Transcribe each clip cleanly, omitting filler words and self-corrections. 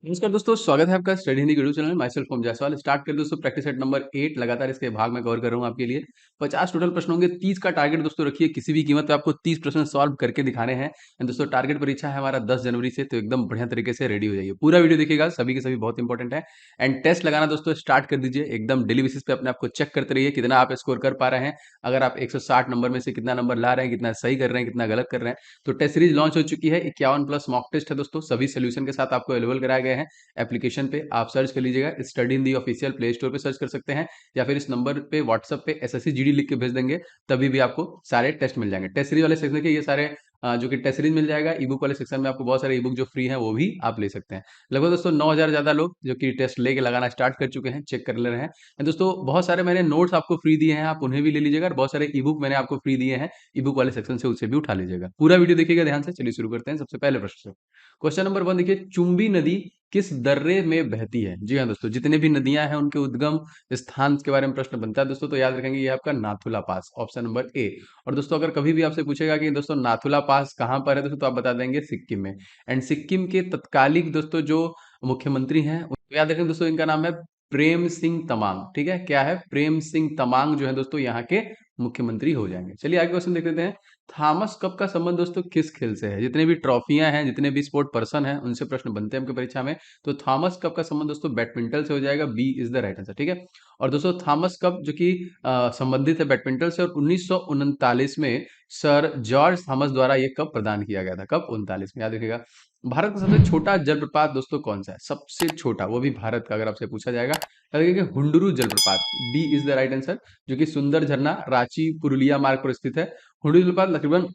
नमस्कार दोस्तों, स्वागत है आपका स्टडी हिंदी यूट्यूब चैनल में। Myself Om Jaiswal. Start कर दोस्तों प्रैक्टिस सेट नंबर 8। लगातार इसके भाग में कवर कर रहा हूँ आपके लिए। 50 टोटल प्रश्न होंगे। 30 का टारगेट दोस्तों रखिए, किसी भी कीमत पे आपको 30 प्रश्न सॉल्व करके दिखाने हैं। एंड दोस्तों टारगेट परीक्षा है हमारा 10 जनवरी से, तो एकदम बढ़िया तरीके से रेडी हो जाइए। पूरा वीडियो देखिएगा, सभी के सभी बहुत इंपॉर्टेंट है। एंड टेस्ट लगाना दोस्तों स्टार्ट कर दीजिए। एकदम डेली बेसिस पे अपने आप को चेक करते रहिए कितना आप स्कोर कर पा रहे हैं। अगर आप 160 नंबर में से कितना नंबर ला रहे हैं, कितना सही कर रहे हैं, कितना गलत कर रहे हैं। तो टेस्ट सीरीज लॉन्च हो चुकी है। 51 प्लस मॉक टेस्ट है दोस्तों, सभी सोल्यूशन के साथ आपको अवेलेबल कराए गए हैं। एप्लीकेशन पे आप सर्च कर लीजिएगा, study in the official play store पे सर्च कर सकते हैं, या फिर इस नंबर पे व्हाट्सएप पे एसएससी जीडी लिख के भेज देंगे, तभी भी आपको सारे टेस्ट मिल जाएंगे। टेस्ट सीरीज वाले सेक्शन के ये सारे जो कि टेस्ट सीरीज मिल जाएगा। ई बुक वाले सेक्शन में आपको बहुत सारे ई बुक जो फ्री हैं वो भी आप ले सकते हैं। लगभग दोस्तों 9000 ज्यादा लोग जो कि टेस्ट लेके लगाना स्टार्ट कर चुके हैं, चेक कर ले रहे हैं। दोस्तों बहुत सारे मैंने नोट्स आपको फ्री दिए हैं, आप उन्हें भी ले लीजिएगा। और बहुत सारे ई बुक मैंने आपको फ्री दिए हैं, ई बुक वाले सेक्शन से उसे भी उठा लीजिएगा। पूरा वीडियो देखिएगा ध्यान से। चलिए शुरू करते हैं सबसे पहले प्रश्न से। क्वेश्चन नंबर 1 देखिए, चुंबी नदी किस दर्रे में बहती है? जी हाँ दोस्तों, जितने भी नदियां हैं उनके उद्गम स्थान के बारे में प्रश्न बनता है दोस्तों, तो याद रखेंगे ये आपका नाथुला पास, ऑप्शन नंबर ए। और दोस्तों अगर कभी भी आपसे पूछेगा कि दोस्तों नाथुला पास कहाँ पर है दोस्तों, तो आप बता देंगे सिक्किम में। एंड सिक्किम के तत्कालिक दोस्तों जो मुख्यमंत्री हैं, याद रखेंगे दोस्तों इनका नाम है प्रेम सिंह तमांग। ठीक है, क्या है? प्रेम सिंह तमांग जो है दोस्तों यहाँ के मुख्यमंत्री हो जाएंगे। चलिए आगे क्वेश्चन देख लेते हैं। थॉमस कप का संबंध दोस्तों किस खेल से है? जितने भी ट्रॉफियां हैं, जितने भी स्पोर्ट पर्सन हैं, उनसे प्रश्न बनते हैं आपकी परीक्षा में। तो थॉमस कप का संबंध दोस्तों बैडमिंटन से हो जाएगा। B is the right answer. ठीक है। और दोस्तों थॉमस कप जो कि संबंधित है बैडमिंटन से, और 1939 में सर जॉर्ज थॉमस द्वारा ये कप प्रदान किया गया था। कब? 39 में, याद रखिएगा। भारत का सबसे छोटा जलप्रपात दोस्तों कौन सा है? सबसे छोटा, वो भी भारत का, अगर आपसे पूछा जाएगा। याद रखिएगा हुंडरू जलप्रपात, D is the right answer, जो कि सुंदर झरना रांची पुरुलिया मार्ग पर स्थित है। हुंडरू जलप्रपात तकरीबन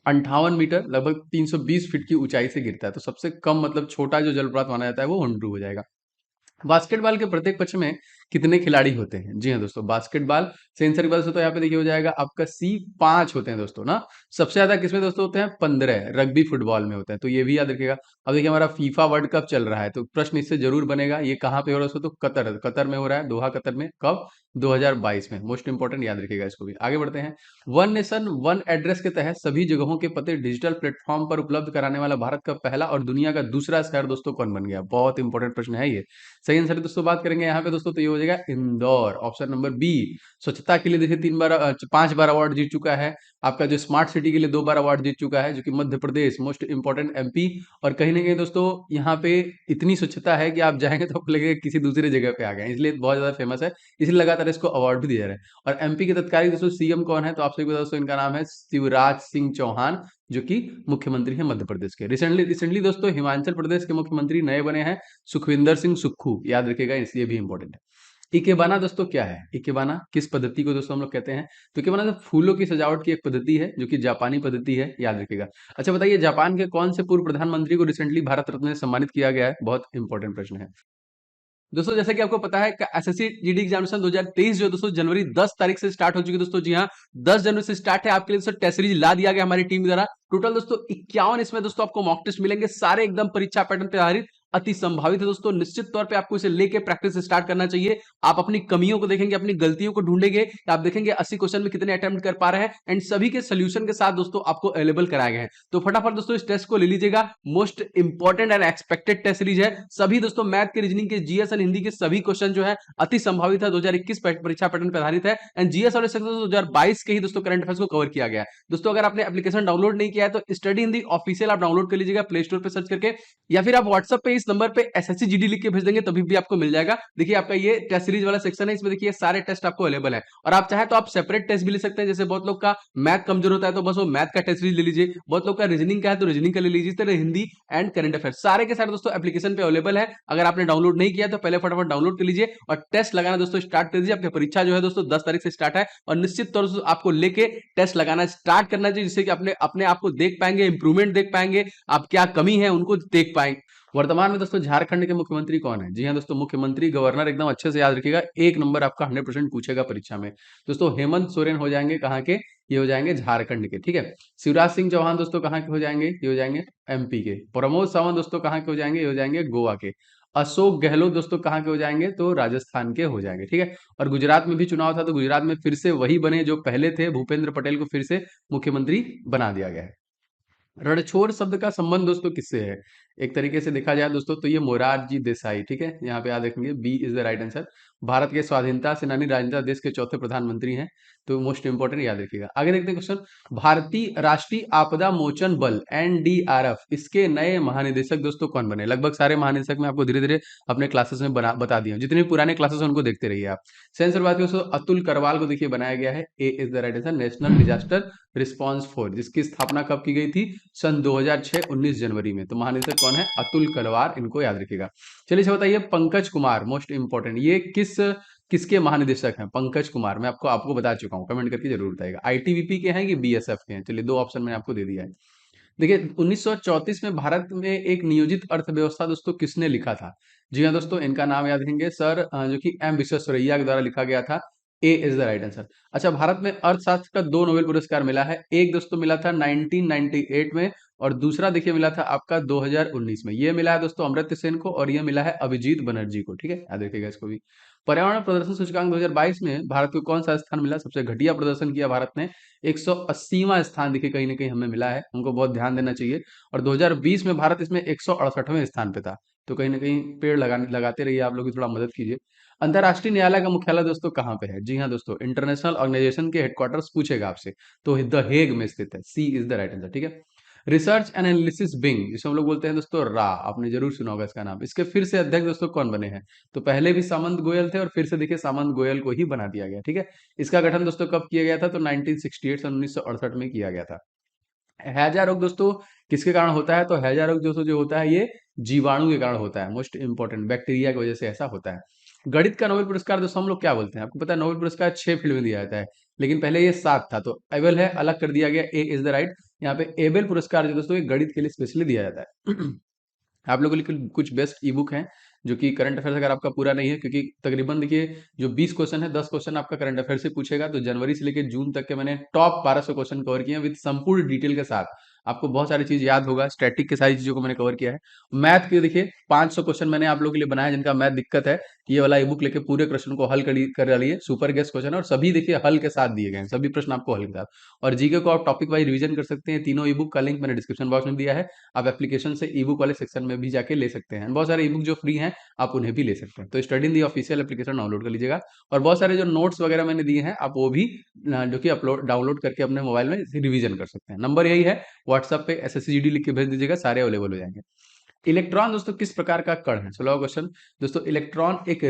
58 मीटर, लगभग 320 फीट की ऊंचाई से गिरता है। तो सबसे कम मतलब छोटा जो जलप्रपात माना जाता है वो हुंडरू हो जाएगा। बास्केटबॉल के प्रत्येक पक्ष में कितने खिलाड़ी होते हैं? जी हाँ दोस्तों, बास्केटबॉल सेंसर बल से तो यहाँ पे देखिए हो जाएगा आपका सी, 5 होते हैं दोस्तों ना। सबसे ज्यादा किसमें दोस्तों होते हैं? 15 रग्बी फुटबॉल में होते हैं, तो ये भी याद रखिएगा। अब देखिए हमारा फीफा वर्ल्ड कप चल रहा है, तो प्रश्न इससे जरूर बनेगा, ये कहाँ पे हो रहा है दोस्तों? तो कतर, कतर में हो रहा है, दोहा कतर में। कब? 2022 में। मोस्ट इंपॉर्टेंट, याद रखिएगा इसको भी। आगे बढ़ते हैं। वन नेशन वन एड्रेस के तहत सभी जगहों के पते डिजिटल प्लेटफॉर्म पर उपलब्ध कराने वाला भारत का पहला और दुनिया का दूसरा शहर दोस्तों कौन बन गया? बहुत इंपॉर्टेंट प्रश्न है ये। सही आंसर दोस्तों बात करेंगे यहाँ पे दोस्तों, तो ये हो जाएगा इंदौर, ऑप्शन नंबर बी। स्वच्छता के लिए देखिए 5 बार अवार्ड जीत चुका है। आपका जो स्मार्ट सिटी के लिए 2 बार अवार्ड जीत चुका है, जो कि Madhya Pradesh, most important MP. और कहीं ना कहीं दोस्तों यहाँ पे इतनी स्वच्छता है कि आप जाएंगे तो आपको लगेगा किसी दूसरी जगह पे आ गए, इसलिए बहुत ज्यादा फेमस है। इसलिए लगातार इसको अवार्ड भी दिया जा रहा है। और एमपी के तत्कालीन दोस्तों सीएम कौन है? तो आप सभी को दोस्तों इनका नाम है शिवराज सिंह चौहान, जो कि मुख्यमंत्री हैं मध्य प्रदेश के। रिसेंटली रिसेंटली दोस्तों हिमाचल प्रदेश के मुख्यमंत्री नए बने हैं, सुखविंदर सिंह सुक्खू, याद रखिएगा, इसलिए भी इंपॉर्टेंट है। इकेबाना दोस्तों क्या है? इकेबाना किस पद्धति को दोस्तों हम लोग कहते हैं? तो इकेबाना तो फूलों की सजावट की एक पद्धति है, जो कि जापानी पद्धति है, याद रखिएगा। अच्छा बताइए, जापान के कौन से पूर्व प्रधानमंत्री को रिसेंटली भारत रत्न से सम्मानित किया गया है? बहुत इंपॉर्टेंट प्रश्न है दोस्तों। जैसे कि आपको पता है कि एसएससी जीडी एग्जामिनेशन 2023 जो दोस्तों जनवरी 10 तारीख से स्टार्ट हो चुकी है दोस्तों। जी हाँ, 10 जनवरी से स्टार्ट है। आपके लिए दोस्तों टेस्ट सीरीज ला दिया गया हमारी टीम द्वारा। टोटल दोस्तों 51 इसमें दोस्तों आपको मॉक टेस्ट मिलेंगे, सारे एकदम परीक्षा पैटर्न पे आधारित, अति संभावित है दोस्तों। निश्चित तौर पे आपको इसे लेके प्रैक्टिस स्टार्ट करना चाहिए। आप अपनी कमियों को देखेंगे, अपनी गलतियों को ढूंढेंगे, आप देखेंगे 80 क्वेश्चन में कितने अटेम्प्ट कर पा रहे हैं, एंड सभी के सोल्यूशन के साथ दोस्तों आपको अवेलेबल कराए गए हैं। तो फटाफट दोस्तों इस टेस्ट को ले लीजिएगा। Most important and expected test series है। सभी दोस्तों मैथ के, रीजनिंग के, जीएस एंड हिंदी के सभी क्वेश्चन जो है अति संभावित है, 2021 परीक्षा पैटर्न पर आधारित है। एंड जीएस वाले सेक्शन 2022 के ही दोस्तों करंट अफेयर्स को कवर किया गया है। दोस्तों अगर आपने एप्लीकेशन डाउनलोड नहीं किया है तो स्टडी हिंदी ऑफिशियल आप डाउनलोड कर लीजिएगा प्ले स्टोर पे सर्च करके, या फिर आप व्हाट्सएप पे इस नंबर पे एसएससी जीडी लिख के भेज देंगे, तभी भी आपको मिल जाएगा। देखिए आपका ये टेस्ट सीरीज वाला सेक्शन है, इसमें देखिए सारे टेस्ट आपको अवेलेबल है। और आप चाहे तो आप सेपरेट टेस्ट भी ले सकते हैं। जैसे बहुत लोग का मैथ कमजोर होता है तो बस वो मैथ का टेस्ट सीरीज ले लीजिए, बहुत लोग का रीजनिंग का है तो रीजनिंग का ले लीजिए। इस तरह हिंदी एंड करंट अफेयर सारे के सारे दोस्तों एप्लीकेशन पे अवेलेबल है। अगर आपने डाउनलोड नहीं किया तो पहले फटाफट डाउनलोड कर लीजिए और टेस्ट लगाना दोस्तों स्टार्ट कर दीजिए। आपकी परीक्षा जो है दोस्तों 10 तारीख से स्टार्ट है, और निश्चित तौर से आपको लेके टेस्ट लगाना स्टार्ट करना चाहिए, जिससे कि अपने अपने आप को देख पाएंगे, इंप्रूवमेंट देख पाएंगे, आप क्या कमी है उनको देख पाएंगे। वर्तमान में दोस्तों झारखंड के मुख्यमंत्री कौन है? जी हाँ दोस्तों, मुख्यमंत्री गवर्नर एकदम अच्छे से याद रखिएगा, एक नंबर आपका 100% पूछेगा परीक्षा में। दोस्तों हेमंत सोरेन हो जाएंगे कहाँ के? ये हो जाएंगे झारखंड के। ठीक है। शिवराज सिंह चौहान दोस्तों कहाँ के हो जाएंगे? ये हो जाएंगे एमपी के। प्रमोद सावंत दोस्तों कहाँ के हो जाएंगे? ये हो जाएंगे गोवा के। अशोक गहलोत दोस्तों कहाँ के हो जाएंगे? तो राजस्थान के हो जाएंगे। ठीक है। और गुजरात में भी चुनाव था, तो गुजरात में फिर से वही बने जो पहले थे, भूपेंद्र पटेल को फिर से मुख्यमंत्री बना दिया गया है। रणछोड़ शब्द का संबंध दोस्तों किससे है? एक तरीके से देखा जाए दोस्तों तो ये मोरारजी देसाई, ठीक है, यहाँ पे याद रखेंगे, B is the right answer. Bharat के स्वाधीनता सेनानी, राजनेता, देश के चौथे प्रधानमंत्री हैं, तो मोस्ट इंपोर्टेंट याद रखिएगा। आगे देखते हैं क्वेश्चन। भारतीय राष्ट्रीय आपदा मोचन बल एनडीआरएफ, इसके नए महानिदेशक दोस्तों कौन बने? लगभग सारे महानिदेशक मैं आपको धीरे धीरे अपने क्लासेस में बता दिया हूं। जितने भी पुराने क्लासेस हैं उनको देखते रहिए आप। सेंस और बात करें तो अतुल करवाल को देखिए बनाया गया है, A is the right answer, national disaster response force, जिसकी स्थापना कब की गई थी? सन 2006 19 जनवरी में। तो महानिदेशक कौन है? अतुल कलवार, इनको याद रखिएगा। चलिए अच्छा बताइए, पंकज कुमार, मोस्ट इंपोर्टेंट, ये किसके महानिदेशक हैं? पंकज कुमार, मैं आपको आपको बता चुका हूं, कमेंट करके जरूर बताइएगा। आईटीबीपी के हैं कि बीएसएफ के हैं? चलिए दो ऑप्शन मैंने आपको दे दिया है। देखिए 1934 में भारत में एक नियोजित अर्थव्यवस्था दोस्तों किसने लिखा था? जी हाँ दोस्तों, इनका नाम याद रखेंगे सर, जो कि एम विश्वेश्वरैया के द्वारा लिखा गया था। ए इज द राइट आंसर। अच्छा, भारत में अर्थशास्त्र का 2 नोबेल पुरस्कार मिला है। एक दोस्तों मिला था 1998 में, और दूसरा देखिए मिला था आपका 2019 में। ये मिला है दोस्तों अमर्त्य सेन को, और ये मिला है अभिजीत बनर्जी को, ठीक है, याद रखिएगा इसको भी। पर्यावरण प्रदर्शन सूचकांक 2022 में भारत को कौन सा स्थान मिला? सबसे घटिया प्रदर्शन किया भारत ने, 180वां स्थान देखिए कहीं ना कहीं हमें मिला है, हमको बहुत ध्यान देना चाहिए। और 2020 में भारत इसमें 168वें स्थान पे था। तो कहीं ना कहीं पेड़ लगाते रहिए, आप लोग भी थोड़ा मदद कीजिए। अंतर्राष्ट्रीय न्यायालय का मुख्यालय दोस्तों कहाँ पे है? जी हाँ दोस्तों, इंटरनेशनल ऑर्गेनाइजेशन के हेडक्वार्टर्स पूछेगा आपसे, तो द हेग में स्थित है, सी इज द राइट आंसर, ठीक है। रिसर्च एंड एनालिसिस विंग, जिसे हम लोग बोलते हैं दोस्तों रा, आपने जरूर सुना होगा इसका नाम। इसके फिर से अध्यक्ष दोस्तों कौन बने हैं? तो पहले भी सामंत गोयल थे, और फिर से देखिए सामंत गोयल को ही बना दिया गया, ठीक है। इसका गठन दोस्तों कब किया गया था? तो 1968 सन 1968 में किया गया था। हैजा रोग दोस्तों किसके कारण होता है? तो हैजा रोग दोस्तों जो होता है ये जीवाणु के कारण होता है, मोस्ट इंपॉर्टेंट, बैक्टीरिया की वजह से ऐसा होता है। गणित का नोबेल पुरस्कार दोस्तों हम लोग क्या बोलते हैं? आपको पता है नोबेल पुरस्कार 6 फील्ड में दिया जाता है, लेकिन पहले ये 7 था, तो एबल है, अलग कर दिया गया, ए इज द राइट। यहाँ पे एबेल पुरस्कार जो दोस्तों ये गणित के लिए स्पेशली दिया जाता है। आप लोगों के लिए कुछ बेस्ट ई बुक हैं, जो कि करंट अफेयर्स अगर आपका पूरा नहीं है, क्योंकि तकरीबन देखिए जो 20 क्वेश्चन है, 10 क्वेश्चन आपका करंट अफेयर से पूछेगा। तो जनवरी से लेकर जून तक के मैंने टॉप 1200 क्वेश्चन कवर किए हैं विद संपूर्ण डिटेल के साथ। आपको बहुत सारी चीज याद होगा, स्टैटिक के सारी चीजों को मैंने कवर किया है। मैथ के देखिए 500 क्वेश्चन मैंने आप लोगों के लिए बनाया, जिनका मैथ दिक्कत है, ये वाला ई बुक लेके पूरे प्रश्न को हल कर डालिए। सुपर गेस्ट क्वेश्चन है, और सभी देखिए हल के साथ दिए गए हैं, सभी प्रश्न आपको हल के साथ। और जीके को आप टॉपिक वाइज रिवीजन कर सकते हैं। तीनों ई बुक का लिंक मैंने डिस्क्रिप्शन बॉक्स में दिया है, आप एप्लीकेशन से ई बुक वाले सेक्शन में भी जाके ले सकते हैं। बहुत सारे ई बुक जो फ्री हैं आप उन्हें भी ले सकते हैं। तो study in the official application download कर लीजिएगा। और बहुत सारे जो नोट्स वगैरह मैंने दिए हैं आप वो भी जो कि अपलोड डाउनलोड करके अपने मोबाइल में रिवीजन कर सकते हैं। नंबर यही है, व्हाट्सएप पे SSCGD लिख के भेज दीजिएगा, सारे अवेलेबल हो जाएंगे। इलेक्ट्रॉन दोस्तों किस प्रकार का कण है? 16वां क्वेश्चन। दोस्तों इलेक्ट्रॉन एक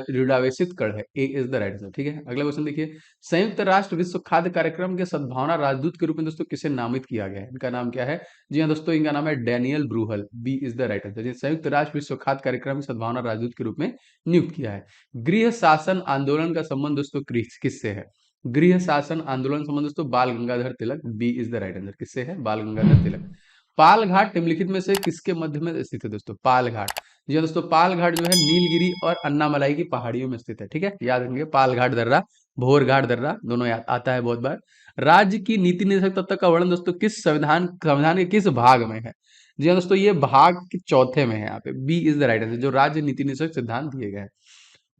ऋणावेशित कण है, A is the right answer, ठीक है। अगला क्वेश्चन देखिए, संयुक्त राष्ट्र विश्व खाद्य कार्यक्रम के सद्भावना राजदूत के रूप में दोस्तों किसे नामित किया गया है? इनका नाम क्या है? जी हाँ दोस्तों, इनका नाम है Daniel Bruhl, B is the right answer. संयुक्त राष्ट्र विश्व खाद्य कार्यक्रम के सद्भावना राजदूत के रूप में नियुक्त किया है। गृह शासन आंदोलन का संबंध दोस्तों किससे है? गृह शासन आंदोलन संबंध दोस्तों Bal Gangadhar Tilak, B is the right answer. किससे है? बाल गंगाधर तिलक। पाल घाट निम्नलिखित में से किसके मध्य में स्थित है दोस्तों? पाल घाट, जी हाँ दोस्तों, पाल घाट जो है नीलगिरी और अन्नामलाई की पहाड़ियों में स्थित है, ठीक है, याद रखेंगे। पाल घाट दर्रा, भोर घाट दर्रा, दोनों याद आता है बहुत बार। राज्य की नीति निर्देशक तत्व का वर्णन दोस्तों किस संविधान के किस भाग में है? जी हाँ दोस्तों, ये भाग के चौथे में है, यहाँ पे B is the right answer, जो राज्य नीति निर्देशक सिद्धांत दिए गए हैं।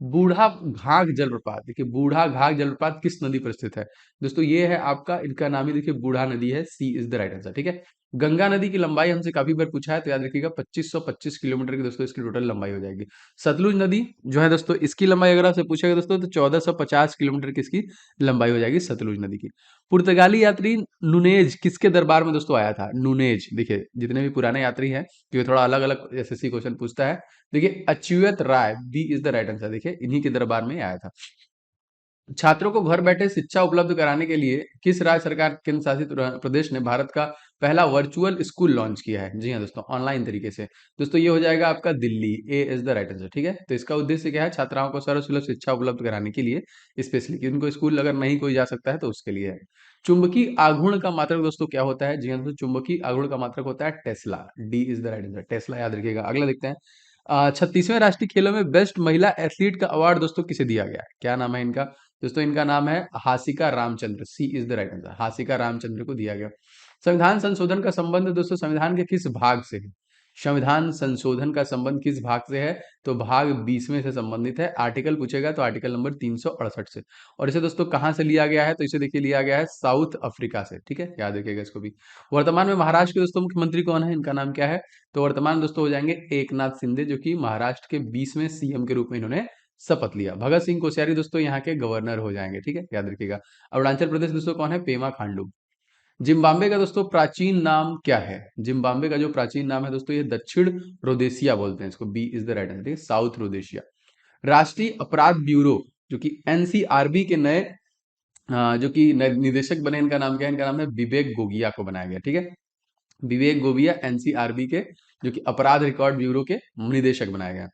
बूढ़ा घाघ जलप्रपात, देखिए बूढ़ा घाघ जलप्रपात किस नदी पर स्थित है? दोस्तों ये है आपका, इनका नाम ही देखिए बूढ़ा नदी है, सी इज द राइट आंसर, ठीक है। गंगा नदी की लंबाई हमसे काफी बार पूछा है, तो याद रखिएगा 2525 किलोमीटर की दोस्तों इसकी टोटल लंबाई हो जाएगी। सतलुज नदी जो है दोस्तों, इसकी लंबाई अगर आपसे पूछेगा दोस्तों, तो 1450 किलोमीटर की इसकी लंबाई हो जाएगी सतलुज नदी की। पुर्तगाली यात्री नुनेज किसके दरबार में दोस्तों आया था? नुनेज, देखिए जितने भी पुराने यात्री हैं, क्योंकि थोड़ा अलग अलग SSC क्वेश्चन पूछता है। देखिए Achyut Rai, B is the right answer, देखिए इन्हीं के दरबार में आया था। छात्रों को घर बैठे शिक्षा उपलब्ध कराने के लिए किस राज्य सरकार केंद्र शासित प्रदेश ने भारत का पहला वर्चुअल स्कूल लॉन्च किया है? जी हाँ दोस्तों, ऑनलाइन तरीके से। दोस्तों ये हो जाएगा आपका दिल्ली, ए इज द राइट आंसर, ठीक है। तो इसका उद्देश्य क्या है? छात्राओं को सर्वसुलभ शिक्षा उपलब्ध कराने के लिए, स्पेशली कि उनको स्कूल अगर नहीं कोई जा सकता है तो उसके लिए है। चुंबकीय आघूर्ण का मात्रक दोस्तों क्या होता है? जी हाँ दोस्तों, चुंबकीय आघूर्ण का मात्रक होता है Tesla, D is the right answer, Tesla याद रखिएगा। अगला देखते हैं, 36वें राष्ट्रीय खेलों में बेस्ट महिला एथलीट का अवार्ड दोस्तों किसे दिया गया है? क्या नाम है इनका? दोस्तों इनका नाम है Hasika Ramachandra, C is the right answer, Hasika Ramachandra को दिया गया। संविधान संशोधन का संबंध दोस्तों संविधान के किस भाग से है? संविधान संशोधन का संबंध किस भाग से है? तो भाग 20वें से संबंधित है। आर्टिकल पूछेगा तो आर्टिकल नंबर 368 से। और इसे दोस्तों कहाँ से लिया गया है? तो इसे देखिए लिया गया है साउथ अफ्रीका से, ठीक है, याद रखिएगा इसको भी। वर्तमान में महाराष्ट्र के दोस्तों मुख्यमंत्री कौन है? इनका नाम क्या है? तो वर्तमान दोस्तों हो जाएंगे एकनाथ शिंदे, जो कि महाराष्ट्र के 20वें सीएम के रूप में इन्होंने शपथ लिया। भगत सिंह कोश्यारी दोस्तों यहाँ के गवर्नर हो जाएंगे, ठीक है, याद रखिएगा। अरुणाचल प्रदेश दोस्तों कौन है? पेमा खांडू। जिम्बाब्वे का दोस्तों प्राचीन नाम क्या है? जिम्बाब्वे का जो प्राचीन नाम है दोस्तों, ये दक्षिण रोदेशिया बोलते हैं इसको। B is the right answer, ठीक है, साउथ रोदेशिया। राष्ट्रीय अपराध ब्यूरो जो कि एनसीआरबी के नए जो कि नए निदेशक बने, इनका नाम क्या है? इनका नाम है विवेक गोगिया को बनाया गया, ठीक है। विवेक गोगिया एनसीआरबी के जो कि अपराध रिकॉर्ड ब्यूरो के निदेशक बनाया गया।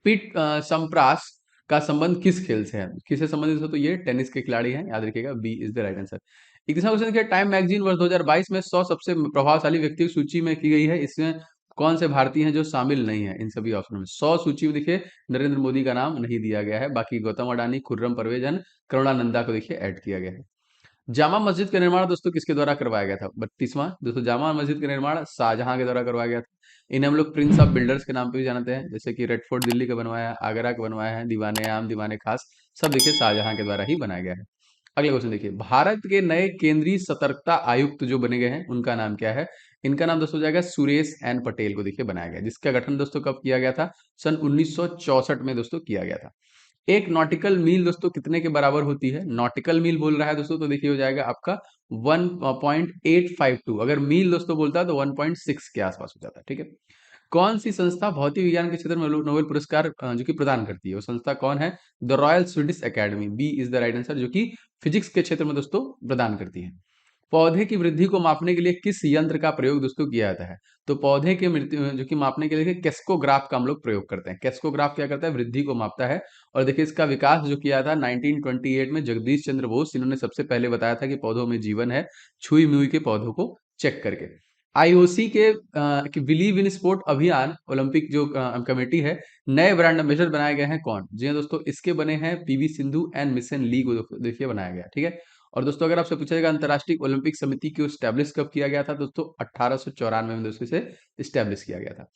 पीट सम्प्रास का संबंध किस खेल से है? किससे संबंधित हो? तो ये टेनिस के खिलाड़ी हैं, याद रखिएगा, B is the right answer. 21वां क्वेश्चन देखिए, टाइम मैगजीन वर्ष 2022 में 100 सबसे प्रभावशाली व्यक्तियों की सूची में की गई है। इसमें कौन से भारतीय हैं जो शामिल नहीं है इन सभी ऑप्शन में? 100 सूची में देखिए नरेंद्र मोदी का नाम नहीं दिया गया है, बाकी गौतम अडानी, खुर्रम परवेज एंड करुणानंदा को देखिए ऐड किया गया है। जामा मस्जिद का निर्माण दोस्तों किसके द्वारा करवाया गया था? 32वां दोस्तों, जामा मस्जिद का निर्माण शाहजहां के द्वारा करवाया गया था। इन्हें हम लोग प्रिंस ऑफ बिल्डर्स के नाम पे भी जानते हैं, जैसे कि रेड फोर्ट दिल्ली का बनवाया है, आगरा का बनवाया है, दीवाने आम, दीवाने खास, सब देखिए शाहजहां के द्वारा ही बनाया गया है। अगला क्वेश्चन देखिए, भारत के नए केंद्रीय सतर्कता आयुक्त जो बने गए हैं उनका नाम क्या है? इनका नाम दोस्तों हो जाएगा सुरेश एन पटेल को देखिए बनाया गया, जिसका गठन दोस्तों कब किया गया था? सन 1964 में दोस्तों किया गया था। एक नॉटिकल मील दोस्तों कितने के बराबर होती है? नॉटिकल मील बोल रहा है दोस्तों, तो देखिए हो जाएगा आपका 1.852। अगर मील दोस्तों बोलता है तो 1.6 के आसपास हो जाता है, ठीक है। कौन सी संस्था भौतिक विज्ञान के क्षेत्र में नोबेल पुरस्कार जो कि प्रदान करती है? वो संस्था कौन है? The Royal Swedish Academy, B is the right answer, जो कि फिजिक्स के क्षेत्र में दोस्तों प्रदान करती है। पौधे की वृद्धि को मापने के लिए किस यंत्र का प्रयोग दोस्तों किया जाता है? तो पौधे के मृत्यु जो कि मापने के लिए केस्कोग्राफ का हम लोग प्रयोग करते हैं। केस्कोग्राफ क्या करता है? वृद्धि को मापता है। और देखिए इसका विकास जो किया था 1928 में जगदीश चंद्र बोस, इन्होंने सबसे पहले बताया था कि पौधों में जीवन है, छुई मुई के पौधों को चेक करके। आईओसी के बिलीव इन स्पोर्ट अभियान ओलंपिक जो कमेटी है, नए ब्रांड एम्बेसडर बनाए गए हैं कौन? जी हाँ दोस्तों, इसके बने हैं पीवी सिंधु एंड मिशन ली को देखिए बनाया गया, ठीक है। और दोस्तों अगर आपसे पूछा जाएगा अंतर्राष्ट्रीय ओलंपिक समिति को स्टैब्लिश कब किया गया था? दोस्तों 1894 में दोस्तों इसे स्टैब्लिश किया गया था।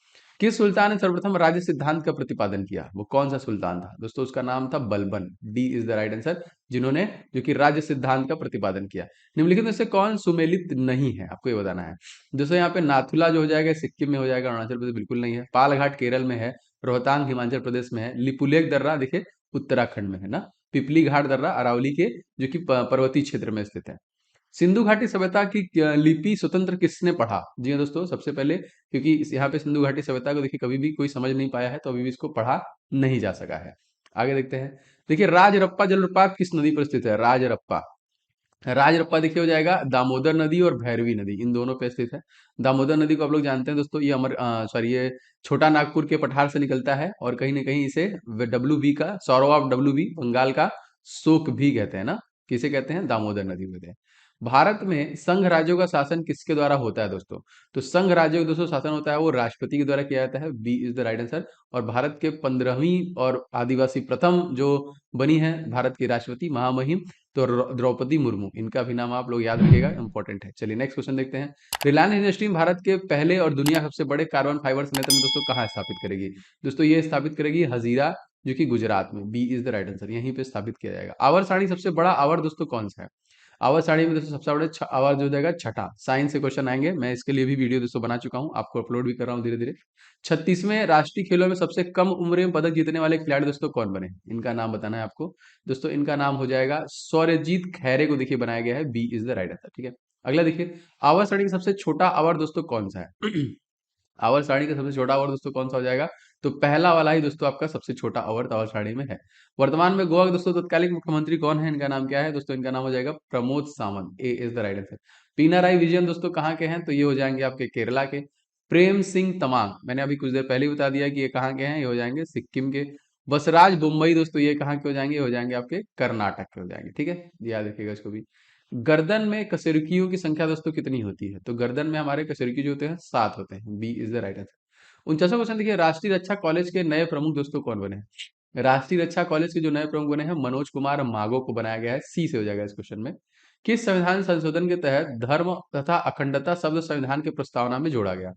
किस सुल्तान ने सर्वप्रथम राज्य सिद्धांत का प्रतिपादन किया? वो कौन सा सुल्तान था? दोस्तों उसका नाम था Balban, D is the right answer, जिन्होंने जो कि राज्य सिद्धांत का प्रतिपादन किया। निम्नलिखित में से कौन सुमेलित नहीं है? आपको ये बताना है। दोस्तों यहाँ पे नाथुला जो हो जाएगा सिक्किम में हो जाएगा, अरुणाचल प्रदेश बिल्कुल नहीं है। पालघाट केरल में है, रोहतांग हिमाचल प्रदेश में है, लिपुलेख दर्रा देखिए उत्तराखंड में है ना, पिपली घाट दर्रा अरावली के जो कि पर्वतीय क्षेत्र में स्थित है। सिंधु घाटी सभ्यता की लिपि स्वतंत्र किसने पढ़ा? जी हाँ दोस्तों, सबसे पहले, क्योंकि यहाँ पे सिंधु घाटी सभ्यता को देखिए कभी भी कोई समझ नहीं पाया है, तो अभी भी इसको पढ़ा नहीं जा सका है। आगे देखते हैं। देखिए राजरप्पा जलप्रपात किस नदी पर स्थित है? राजरप्पा, राजरप्पा देखिए हो जाएगा दामोदर नदी और भैरवी नदी, इन दोनों पे स्थित है। दामोदर नदी को आप लोग जानते हैं दोस्तों, ये सॉरी ये छोटा नागपुर के पठार से निकलता है, और कहीं ना कहीं इसे डब्ल्यू बी का sorrow of W B Bengal का शोक भी कहते हैं ना। किसे कहते हैं? दामोदर नदी कहते हैं। भारत में संघ राज्यों का शासन किसके द्वारा होता है दोस्तों? तो संघ राज्यों का दोस्तों शासन होता है वो राष्ट्रपति के द्वारा किया जाता है, B is the right answer. और भारत के 15वीं और आदिवासी प्रथम जो बनी है भारत की राष्ट्रपति महामहिम, तो द्रौपदी मुर्मू, इनका भी नाम आप लोग याद रखिएगा, इंपॉर्टेंट है। चलिए नेक्स्ट क्वेश्चन देखते हैं। रिलायंस इंडस्ट्री भारत के पहले और दुनिया के सबसे बड़े कार्बन फाइबर संयंत्र में दोस्तों कहाँ स्थापित करेगी? दोस्तों ये स्थापित करेगी हजीरा, जो कि गुजरात में, B is the right answer, यहीं पे स्थापित किया जाएगा। आवर सारणी सबसे बड़ा आवर दोस्तों कौन सा है? आवर सारणी में दोस्तों सबसे बड़ा आवर जो जाएगा छठा। साइंस से क्वेश्चन आएंगे, मैं इसके लिए भी वीडियो दोस्तों बना चुका हूँ, आपको अपलोड भी कर रहा हूँ धीरे धीरे। 36वें राष्ट्रीय खेलों में सबसे कम उम्र में पदक जीतने वाले खिलाड़ी दोस्तों कौन बने? इनका नाम बताना है आपको। दोस्तों इनका नाम हो जाएगा सौर्यजीत खैरे को देखिए बनाया गया है, B is the right answer, ठीक है। अगला देखिए, आवर सारणी का सबसे छोटा आवर दोस्तों कौन सा है? आवर सारणी का सबसे छोटा आवर दोस्तों कौन सा हो जाएगा? तो पहला वाला ही दोस्तों आपका सबसे छोटा आवर आवर सारणी में है। वर्तमान में गोवा के दोस्तों तत्कालीन मुख्यमंत्री कौन है? इनका नाम क्या है दोस्तों? इनका नाम हो जाएगा Pramod Sawant, A is the right answer. Pinarayi Vijayan दोस्तों कहाँ के हैं? तो ये हो जाएंगे आपके केरला के। प्रेम सिंह तमांग, मैंने अभी कुछ देर पहले ही बता दिया कि ये कहाँ के हैं, ये हो जाएंगे सिक्किम के। बसराज बुम्बई दोस्तों ये कहाँ के हो जाएंगे? ये हो जाएंगे आपके कर्नाटक के हो जाएंगे, ठीक है, याद रखिएगा इसको भी। गर्दन में कशेरुकियों की संख्या दोस्तों कितनी होती है? तो गर्दन में हमारे कशेरुकी जो होते हैं 7 होते हैं, B is the right answer. 49वां क्वेश्चन देखिए, राष्ट्रीय रक्षा कॉलेज के नए प्रमुख दोस्तों कौन बने हैं? राष्ट्रीय रक्षा कॉलेज के जो नए प्रमुख बने हैं मनोज कुमार मागो को बनाया गया है, सी से हो जाएगा इस क्वेश्चन में। किस संविधान संशोधन के तहत धर्म तथा अखंडता शब्द संविधान के प्रस्तावना में जोड़ा गया?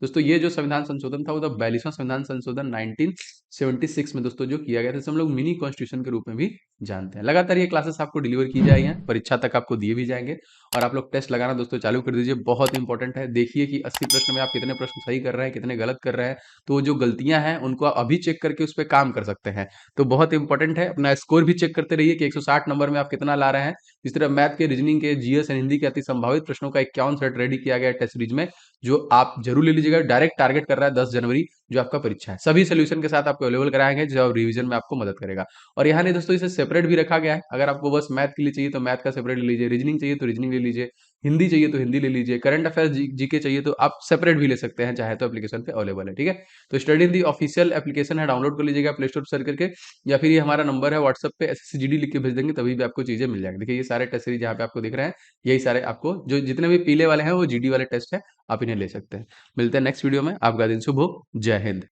दोस्तों ये जो संविधान संशोधन था वो था 42वां संविधान संशोधन 1976 में दोस्तों जो किया गया था, इसे हम लोग मिनी कॉन्स्टिट्यूशन के रूप में भी जानते हैं। लगातार ये क्लासेस आपको डिलीवर की जा रही हैं, परीक्षा तक आपको दिए भी जाएंगे और आप लोग टेस्ट लगाना दोस्तों चालू कर दीजिए, बहुत इंपॉर्टेंट है। देखिए कि 80 प्रश्न में आप कितने प्रश्न सही कर रहे हैं, कितने गलत कर रहे हैं, तो जो गलतियां हैं उनको आप अभी चेक करके उस पर काम कर सकते हैं। तो बहुत इंपॉर्टेंट है, अपना स्कोर भी चेक करते रहिए कि 160 नंबर में आप कितना ला रहे हैं। इस तरह मैथ के, रीजनिंग के, जीएस एंड हिंदी के अति संभावित प्रश्नों का 51 सेट रेडी किया गया है टेस्ट सीरीज में, जो आप जरूर ले लीजिएगा। डायरेक्ट टारगेट कर रहा है 10 जनवरी जो आपका परीक्षा है। सभी सोल्यूशन के साथ आपको अवेलेबल कराएंगे जो रिवीजन में आपको मदद करेगा। और यहाँ नहीं दोस्तों, इसे सेपरेट भी रखा गया है। अगर आपको बस मैथ के लिए चाहिए तो मैथ का सेपरेट ले लीजिए, रीजनिंग चाहिए तो रीजनिंग ले लीजिए, हिंदी चाहिए तो हिंदी ले लीजिए, करंट अफेयर्स जीके चाहिए तो आप सेपरेट भी ले सकते हैं, चाहे तो एप्लीकेशन पे अवेलेबल है। ठीक है, तो study in the official application है, डाउनलोड कर लीजिएगा प्ले स्टोर पर सर्च करके, या फिर ये हमारा नंबर है व्हाट्सएप पे SSCGD लिख के भेज देंगे, तभी भी आपको चीजें मिल जाएंगी। देखिए ये सारे टेस्ट सीरीज जहाँ पे आपको दिख रहे हैं, यही सारे आपको जो जितने भी पीले वाले हैं वो GD वाले टेस्ट है, आप इन्हें ले सकते हैं। मिलते हैं नेक्स्ट वीडियो में। आपका दिन शुभ हो। जय हिंद।